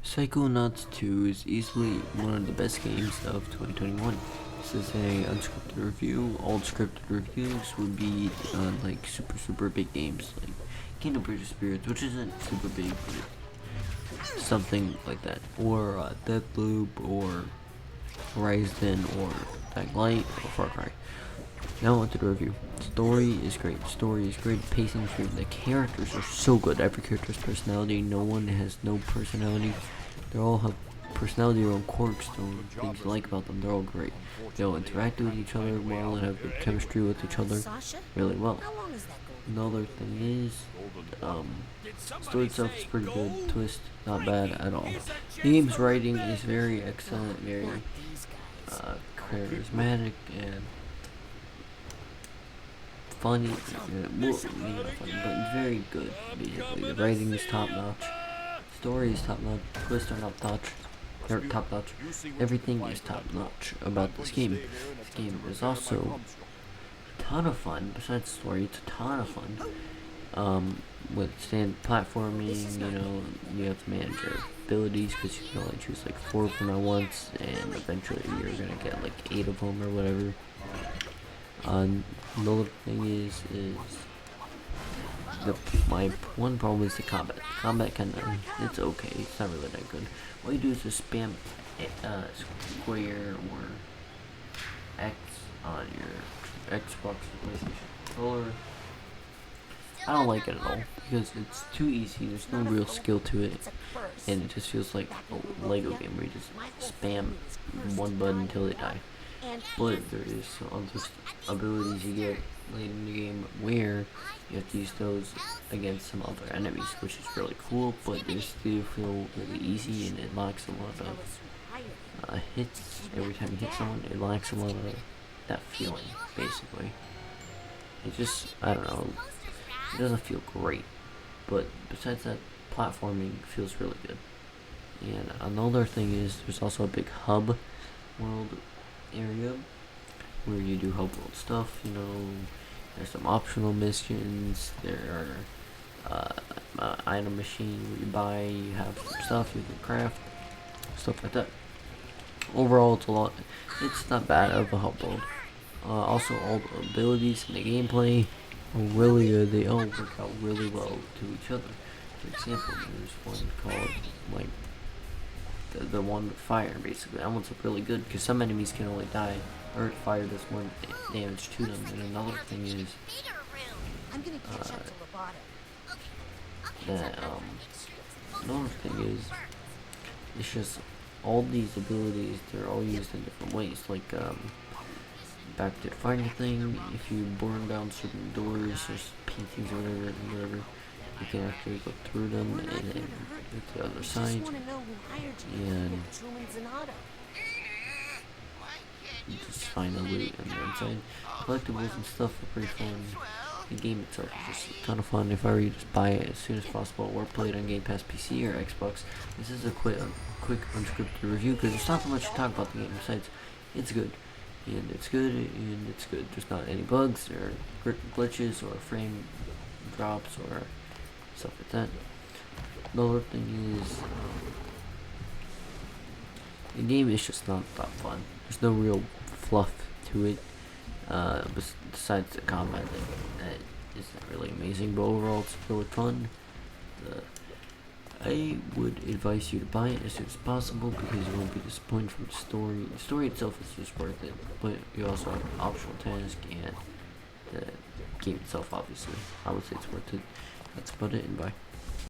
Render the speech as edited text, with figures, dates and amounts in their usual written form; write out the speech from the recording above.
Psychonauts 2 is easily one of the best games of 2021. This is a unscripted review. All scripted reviews would be like super big games like Kingdom Bridge Spirits, which isn't super big, but something like that, or Deathloop, or Horizon, or Dying Light, or Far Cry. Now on to the review. Story is great. Pacing is great. The characters are so good. Every character has personality. No one has no personality. They all have personality, their own quirks, their own things you like about them. They're all great. They all interact with each other well and have good chemistry with each other really well. Another thing is, story itself is pretty good. Twist, not bad at all. The game's writing is very excellent, very charismatic and funny, well, funny, but it's very good. Basically, the writing is top notch, story is top notch, twists are top notch. Everything is top notch about this game. This game is also a ton of fun. Besides the story, it's a ton of fun. With stand platforming, you have to manage your abilities because you can only choose like 4 of them at once, and eventually you're gonna get like 8 of them or whatever. Another thing is my one problem is the combat. Combat it's okay. It's not really that good. All you do is just spam square or X on your Xbox or PlayStation controller. I don't like it at all because it's too easy. There's no real skill to it, and it just feels like a Lego game where you just spam one button until they die. But there is some other abilities you get late in the game where you have to use those against some other enemies, which is really cool, but they still feel really easy, and it lacks a lot of hits. Every time you hit someone, it lacks a lot of that feeling, basically. It just, I don't know, it doesn't feel great, but besides that, platforming feels really good. And another thing is there's also a big hub world area where you do hub world stuff. There's some optional missions. There are item machine where you buy, you have some stuff you can craft, stuff like that. Overall, it's not bad of a hub world. Also, all the abilities and the gameplay are really good. They all work out really well to each other. For example, there's one called like the one with fire, basically. That one's really good because some enemies can only die, or fire does more damage to them. And another thing is another thing is it's just all these abilities, they're all used in different ways. Like back to the fire thing, if you burn down certain doors or paintings or whatever, you can actually go through them and then get to the other side, and you just find a loot on the inside. Collectibles and stuff are pretty fun. The game itself is just a ton of fun. If I were you, just buy it as soon as possible or play it on Game Pass PC or Xbox. This is a quick unscripted review because there's not much to talk about the game besides it's good. And it's good, and it's good. There's not any bugs or glitches or frame drops or stuff like that. Another thing is the game is just not that fun. There's no real fluff to it, besides the combat that isn't really amazing, but overall it's really fun. I would advise you to buy it as soon as possible because you won't be disappointed from the story. The story itself is just worth it, but you also have an optional task and the game itself, obviously. I would say it's worth it. That's about it, and bye.